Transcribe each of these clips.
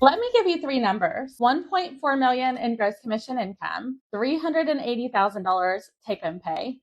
Let me give you three numbers: 1.4 million in gross commission income, $380,000 take-home pay,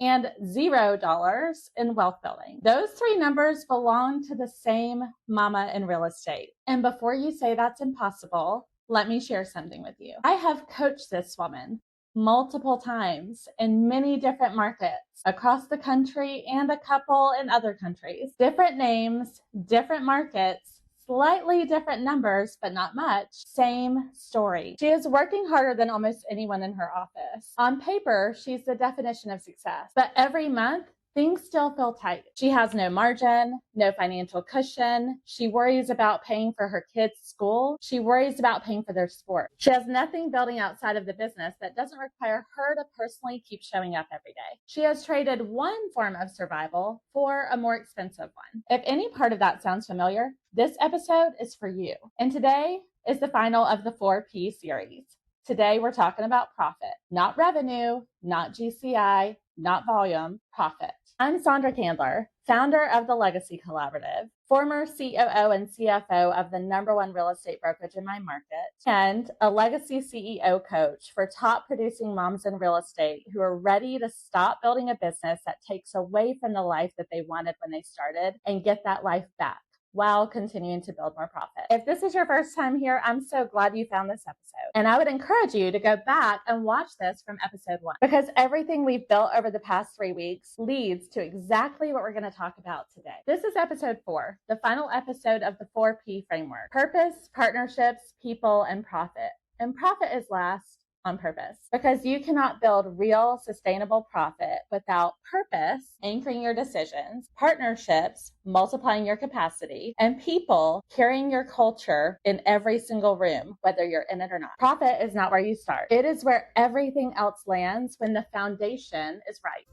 and $0 in wealth building. Those three numbers belong to the same mama in real estate. And before you say that's impossible, let me share something with you. I have coached this woman multiple times in many different markets across the country and a couple in other countries. Different names, different markets, slightly different numbers, but not much. Same story. She is working harder than almost anyone in her office. On paper, she's the definition of success, but every month, things still feel tight. She has no margin, no financial cushion. She worries about paying for her kids' school. She worries about paying for their sport. She has nothing building outside of the business that doesn't require her to personally keep showing up every day. She has traded one form of survival for a more expensive one. If any part of that sounds familiar, this episode is for you. And today is the final of the 4P series. Today, we're talking about profit, not revenue, not GCI, not volume, profit. I'm Sandra Candler, founder of the Legacy Collaborative, former COO and CFO of the #1 real estate brokerage in my market, and a legacy CEO coach for top producing moms in real estate who are ready to stop building a business that takes away from the life that they wanted when they started and get that life back while continuing to build more profit. If this is your first time here, I'm so glad you found this episode. And I would encourage you to go back and watch this from episode 1, because everything we've built over the past 3 weeks leads to exactly what we're going to talk about today. This is episode 4, the final episode of the 4P framework: purpose, partnerships, people, and profit. And profit is last on purpose, because you cannot build real sustainable profit without purpose anchoring your decisions, partnerships multiplying your capacity, and people carrying your culture in every single room, whether you're in it or not. Profit is not where you start. It is where everything else lands when the foundation is right.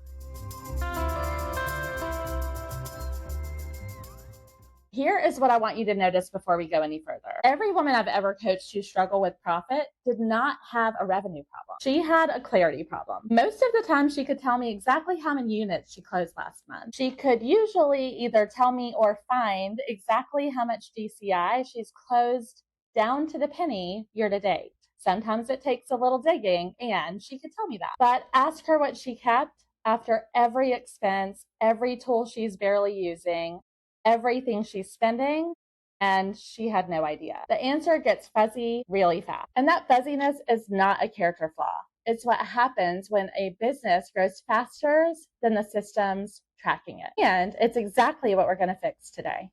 Here is what I want you to notice before we go any further. Every woman I've ever coached who struggled with profit did not have a revenue problem. She had a clarity problem. Most of the time, she could tell me exactly how many units she closed last month. She could usually either tell me or find exactly how much GCI she's closed down to the penny year to date. Sometimes it takes a little digging, and she could tell me that. But ask her what she kept after every expense, every tool she's barely using, everything she's spending, and she had no idea. The answer gets fuzzy really fast. And that fuzziness is not a character flaw. It's what happens when a business grows faster than the systems tracking it. And it's exactly what we're going to fix today.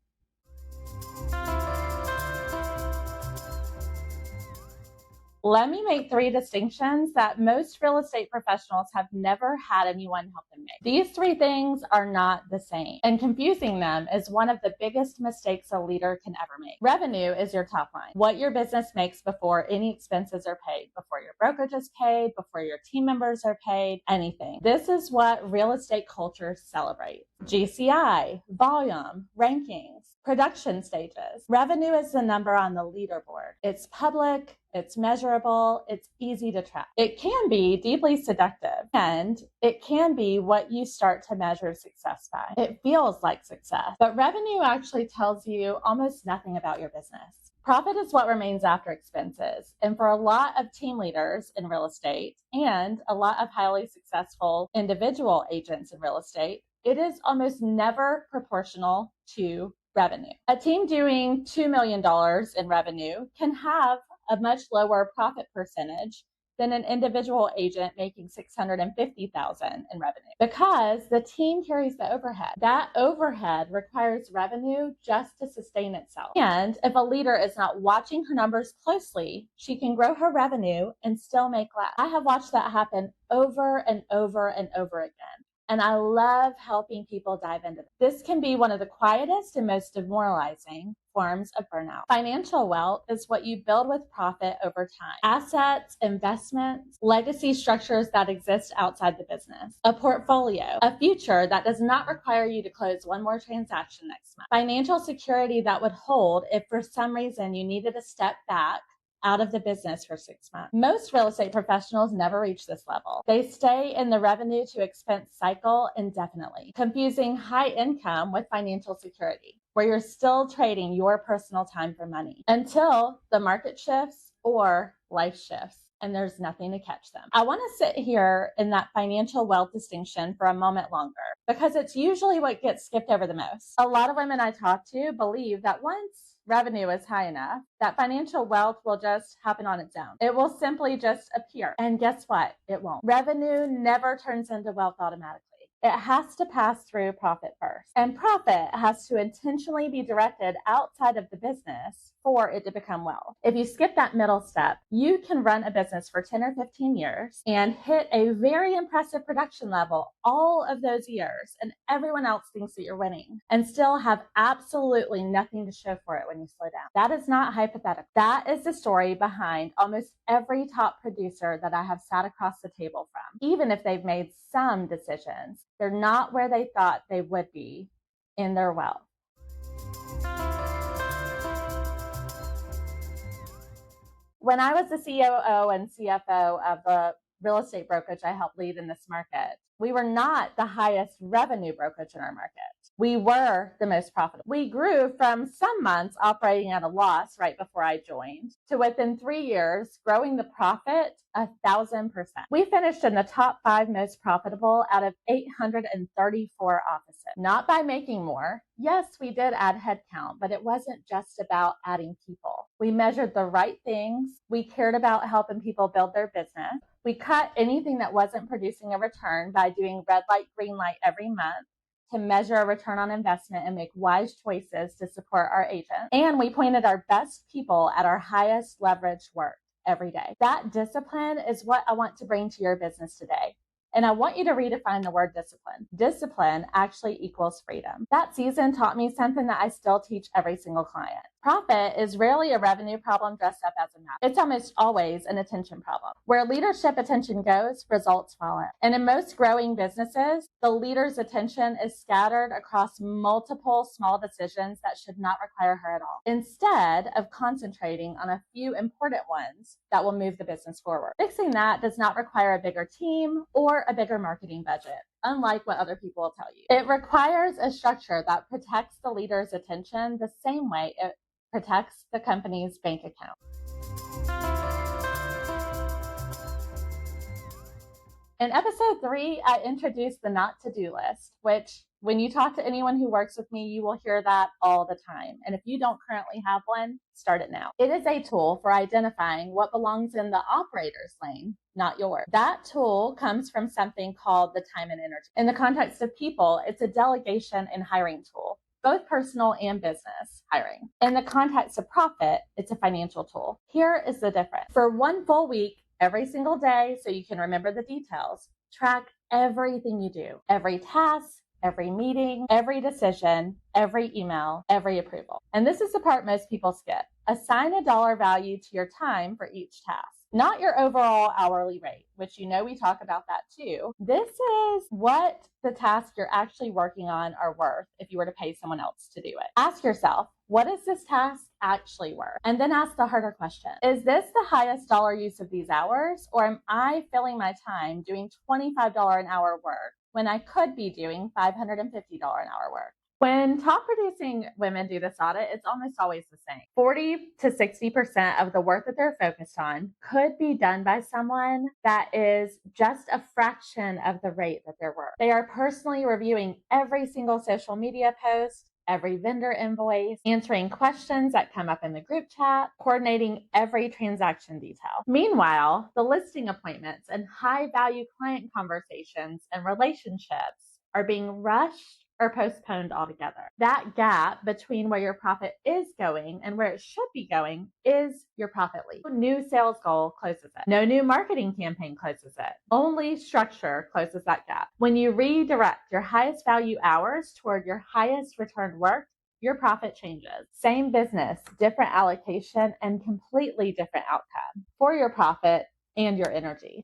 Let me make 3 distinctions that most real estate professionals have never had anyone help them make. These 3 things are not the same, and confusing them is one of the biggest mistakes a leader can ever make. Revenue is your top line, what your business makes before any expenses are paid, before your brokerage is paid, before your team members are paid, anything. This is what real estate culture celebrates: GCI, volume, rankings, production stages. Revenue is the number on the leaderboard. It's public, it's measurable, it's easy to track. It can be deeply seductive, and it can be what you start to measure success by. It feels like success, but revenue actually tells you almost nothing about your business. Profit is what remains after expenses. And for a lot of team leaders in real estate and a lot of highly successful individual agents in real estate, it is almost never proportional to revenue. A team doing $2 million in revenue can have a much lower profit percentage than an individual agent making $650,000 in revenue, because the team carries the overhead. That overhead requires revenue just to sustain itself. And if a leader is not watching her numbers closely, she can grow her revenue and still make less. I have watched that happen over and over and over again. And I love helping people dive into this. This can be one of the quietest and most demoralizing forms of burnout. Financial wealth is what you build with profit over time. Assets, investments, legacy structures that exist outside the business, a portfolio, a future that does not require you to close one more transaction next month, financial security that would hold if for some reason you needed to step back out of the business for 6 months. Most real estate professionals never reach this level. They stay in the revenue to expense cycle indefinitely, confusing high income with financial security. where you're still trading your personal time for money until the market shifts or life shifts and there's nothing to catch them. I want to sit here in that financial wealth distinction for a moment longer because it's usually what gets skipped over the most. A lot of women I talk to believe that once revenue is high enough, that financial wealth will just happen on its own. It will simply just appear. And guess what? It won't. Revenue never turns into wealth automatically. It has to pass through profit first. And profit has to intentionally be directed outside of the business for it to become wealth. If you skip that middle step, you can run a business for 10 or 15 years and hit a very impressive production level all of those years, and everyone else thinks that you're winning, and still have absolutely nothing to show for it when you slow down. That is not hypothetical. That is the story behind almost every top producer that I have sat across the table from. Even if they've made some decisions, they're not where they thought they would be in their wealth. When I was the COO and CFO of the real estate brokerage I helped lead in this market, we were not the highest revenue brokerage in our market. We were the most profitable. We grew from some months operating at a loss right before I joined to within 3 years growing the profit 1,000%. We finished in the top 5 most profitable out of 834 offices. Not by making more. Yes, we did add headcount, but it wasn't just about adding people. We measured the right things. We cared about helping people build their business. We cut anything that wasn't producing a return by doing red light, green light every month to measure a return on investment and make wise choices to support our agents. And we pointed our best people at our highest leverage work every day. That discipline is what I want to bring to your business today. And I want you to redefine the word discipline. Discipline actually equals freedom. That season taught me something that I still teach every single client. Profit is rarely a revenue problem dressed up as a map. It's almost always an attention problem. Where leadership attention goes, results follow. And in most growing businesses, the leader's attention is scattered across multiple small decisions that should not require her at all, instead of concentrating on a few important ones that will move the business forward. Fixing that does not require a bigger team or a bigger marketing budget, unlike what other people will tell you. It requires a structure that protects the leader's attention the same way it protects the company's bank account. In episode 3, I introduced the not to-do list, which when you talk to anyone who works with me, you will hear that all the time. And if you don't currently have one, start it now. It is a tool for identifying what belongs in the operator's lane, not yours. That tool comes from something called the time and energy. In the context of people, it's a delegation and hiring tool, both personal and business hiring. In the context of profit, it's a financial tool. Here is the difference. For one full week, every single day, so you can remember the details, track everything you do, every task, every meeting, every decision, every email, every approval. And this is the part most people skip. Assign a dollar value to your time for each task, not your overall hourly rate, which you know we talk about that too. This is what the tasks you're actually working on are worth if you were to pay someone else to do it. Ask yourself, what is this task actually worth? And then ask the harder question. Is this the highest dollar use of these hours, or am I filling my time doing $25 an hour work when I could be doing $550 an hour work? When top producing women do this audit, it's almost always the same. 40 to 60% of the work that they're focused on could be done by someone that is just a fraction of the rate that they're worth. They are personally reviewing every single social media post, every vendor invoice, answering questions that come up in the group chat, coordinating every transaction detail. Meanwhile, the listing appointments and high-value client conversations and relationships are being rushed or postponed altogether. That gap between where your profit is going and where it should be going is your profit leak. No new sales goal closes it. No new marketing campaign closes it. Only structure closes that gap. When you redirect your highest value hours toward your highest return work, your profit changes. Same business, different allocation, and completely different outcome for your profit and your energy.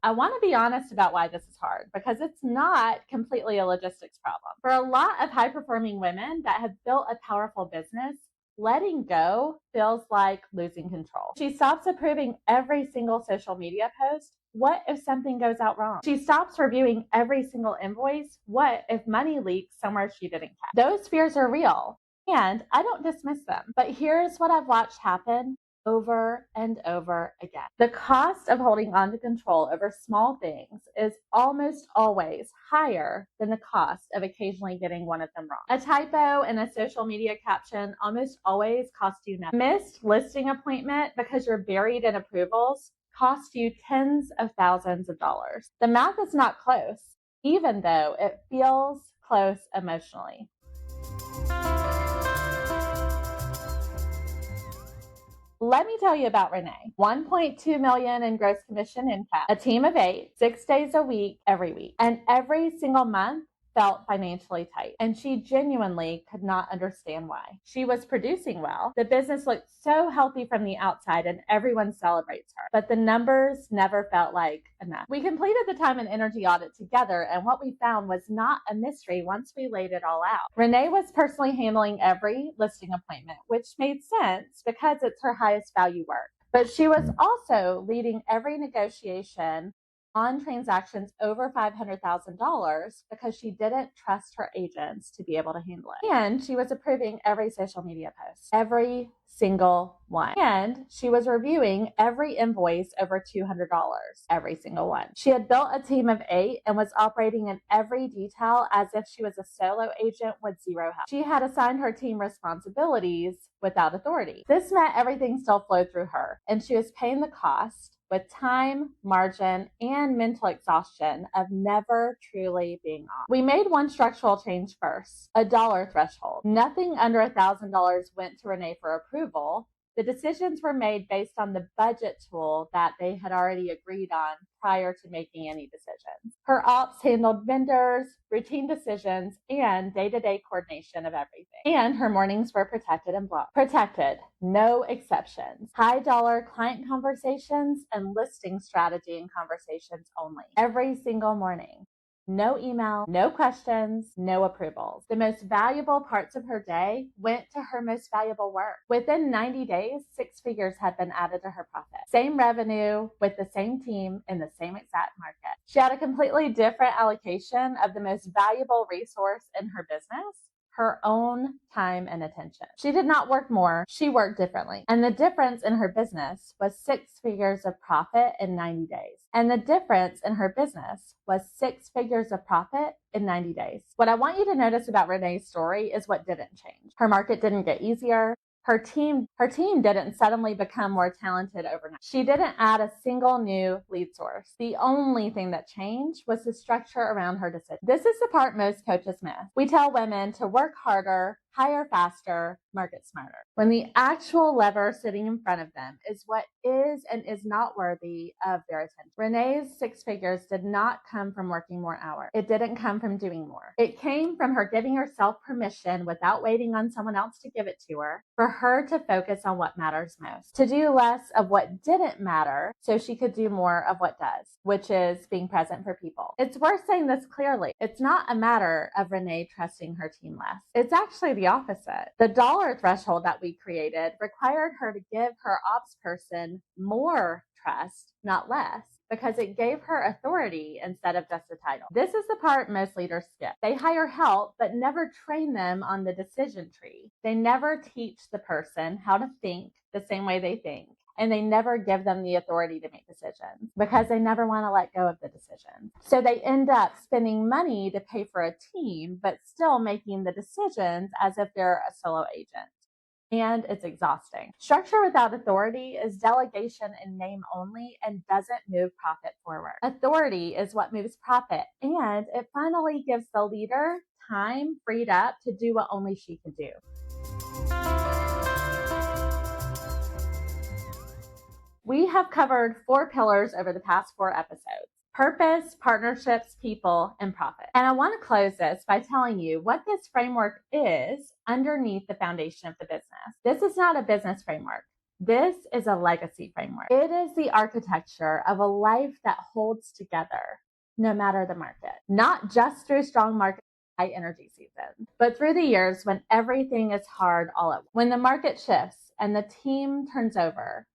I want to be honest about why this is hard, because it's not completely a logistics problem. For a lot of high-performing women that have built a powerful business, letting go feels like losing control. She stops approving every single social media post. What if something goes out wrong? She stops reviewing every single invoice. What if money leaks somewhere she didn't catch? Those fears are real, and I don't dismiss them. But here's what I've watched happen over and over again. The cost of holding on to control over small things is almost always higher than the cost of occasionally getting one of them wrong. A typo in a social media caption almost always costs you nothing. Missed listing appointment because you're buried in approvals cost you tens of thousands of dollars. The math is not close, even though it feels close emotionally. Let me tell you about Renee. 1.2 million in gross commission income, a team of 8, 6 days a week, every week. And every single month felt financially tight. And she genuinely could not understand why. She was producing well. The business looked so healthy from the outside and everyone celebrates her. But the numbers never felt like enough. We completed the time and energy audit together, and what we found was not a mystery once we laid it all out. Renee was personally handling every listing appointment, which made sense because it's her highest value work. But she was also leading every negotiation on transactions over $500,000 because she didn't trust her agents to be able to handle it. And she was approving every social media post, every single one. And she was reviewing every invoice over $200, every single one. She had built a team of 8 and was operating in every detail as if she was a solo agent with zero help. She had assigned her team responsibilities without authority. This meant everything still flowed through her, and she was paying the cost with time, margin, and mental exhaustion of never truly being off. We made one structural change first, a dollar threshold. Nothing under $1,000 went to Renee for approval. The decisions were made based on the budget tool that they had already agreed on prior to making any decisions. Her ops handled vendors, routine decisions, and day-to-day coordination of everything. And her mornings were protected and blocked. Protected, no exceptions. High dollar client conversations and listing strategy and conversations only. Every single morning. No email, no questions, no approvals. The most valuable parts of her day went to her most valuable work. Within 90 days, 6 figures had been added to her profit. Same revenue with the same team in the same exact market. She had a completely different allocation of the most valuable resource in her business, her own time and attention. She did not work more, she worked differently. And the difference in her business was 6 figures of profit in 90 days. And the difference in her business was 6 figures of profit in 90 days. What I want you to notice about Renee's story is what didn't change. Her market didn't get easier. Her team didn't suddenly become more talented overnight. She didn't add a single new lead source. The only thing that changed was the structure around her decision. This is the part most coaches miss. We tell women to work harder, hire faster, market smarter, when the actual lever sitting in front of them is what is and is not worthy of their attention. Renee's 6 figures did not come from working more hours. It didn't come from doing more. It came from her giving herself permission without waiting on someone else to give it to her, for her to focus on what matters most, to do less of what didn't matter so she could do more of what does, which is being present for people. It's worth saying this clearly. It's not a matter of Renee trusting her team less. It's actually the opposite. The dollar threshold that we created required her to give her ops person more trust, not less, because it gave her authority instead of just a title. This is the part most leaders skip. They hire help, but never train them on the decision tree. They never teach the person how to think the same way they think. And they never give them the authority to make decisions because they never want to let go of the decision. So they end up spending money to pay for a team, but still making the decisions as if they're a solo agent. And it's exhausting. Structure without authority is delegation in name only and doesn't move profit forward. Authority is what moves profit, and it finally gives the leader time freed up to do what only she can do. We have covered 4 pillars over the past 4 episodes: purpose, partnerships, people, and profit. And I want to close this by telling you what this framework is underneath the foundation of the business. This is not a business framework. This is a legacy framework. It is the architecture of a life that holds together no matter the market, not just through strong market high energy season. But through the years, when everything is hard all at once, when the market shifts and the team turns over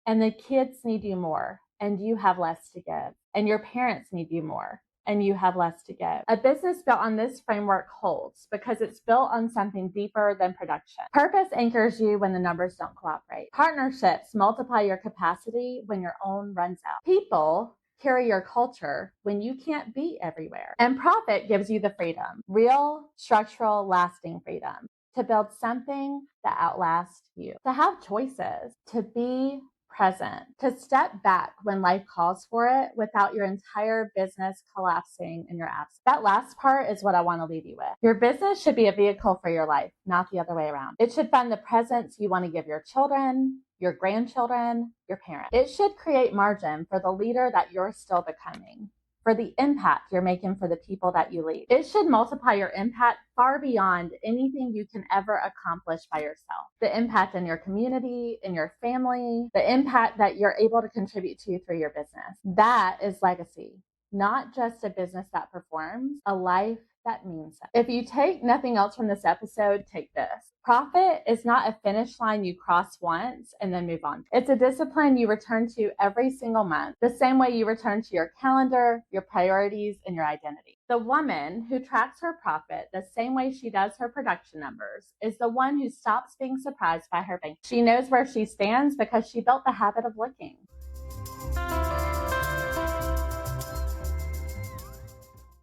and the kids need you more and you have less to give, and your parents need you more and you have less to give. A business built on this framework holds because it's built on something deeper than production. Purpose anchors you when the numbers don't cooperate. Partnerships multiply your capacity when your own runs out. People carry your culture when you can't be everywhere. And profit gives you the freedom, real, structural, lasting freedom to build something that outlasts you, to have choices, to be present, to step back when life calls for it without your entire business collapsing in your absence. That last part is what I want to leave you with. Your business should be a vehicle for your life, not the other way around. It should fund the presence you want to give your children, your grandchildren, your parents. It should create margin for the leader that you're still becoming, for the impact you're making for the people that you lead. It should multiply your impact far beyond anything you can ever accomplish by yourself. The impact in your community, in your family, the impact that you're able to contribute to through your business. That is legacy, not just a business that performs, a life that means it. If you take nothing else from this episode, take this. Profit is not a finish line you cross once and then move on. It's a discipline you return to every single month, the same way you return to your calendar, your priorities, and your identity. The woman who tracks her profit the same way she does her production numbers is the one who stops being surprised by her bank. She knows where she stands because she built the habit of looking.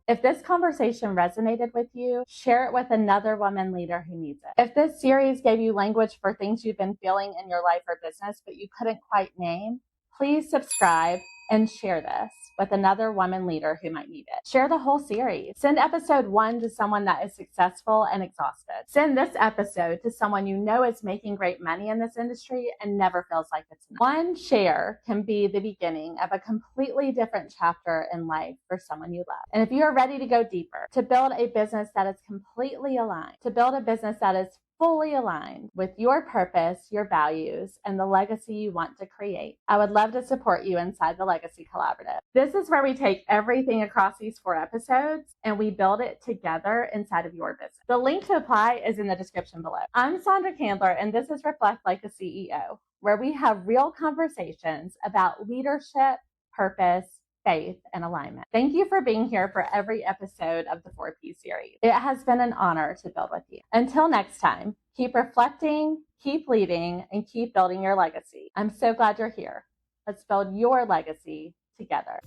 If this conversation resonated with you, share it with another woman leader who needs it. If this series gave you language for things you've been feeling in your life or business, but you couldn't quite name, please subscribe and share this with another woman leader who might need it. Share the whole series. Send episode 1 to someone that is successful and exhausted. Send this episode to someone you know is making great money in this industry and never feels like it's enough. One share can be the beginning of a completely different chapter in life for someone you love. And if you are ready to go deeper, to build a business that is completely aligned, to build a business that is fully aligned with your purpose, your values, and the legacy you want to create, I would love to support you inside the Legacy Collaborative. This is where we take everything across these 4 episodes and we build it together inside of your business. The link to apply is in the description below. I'm Sandra Candler, and this is Reflect Like a CEO, where we have real conversations about leadership, purpose, faith, and alignment. Thank you for being here for every episode of the 4P series. It has been an honor to build with you. Until next time, keep reflecting, keep leading, and keep building your legacy. I'm so glad you're here. Let's build your legacy together.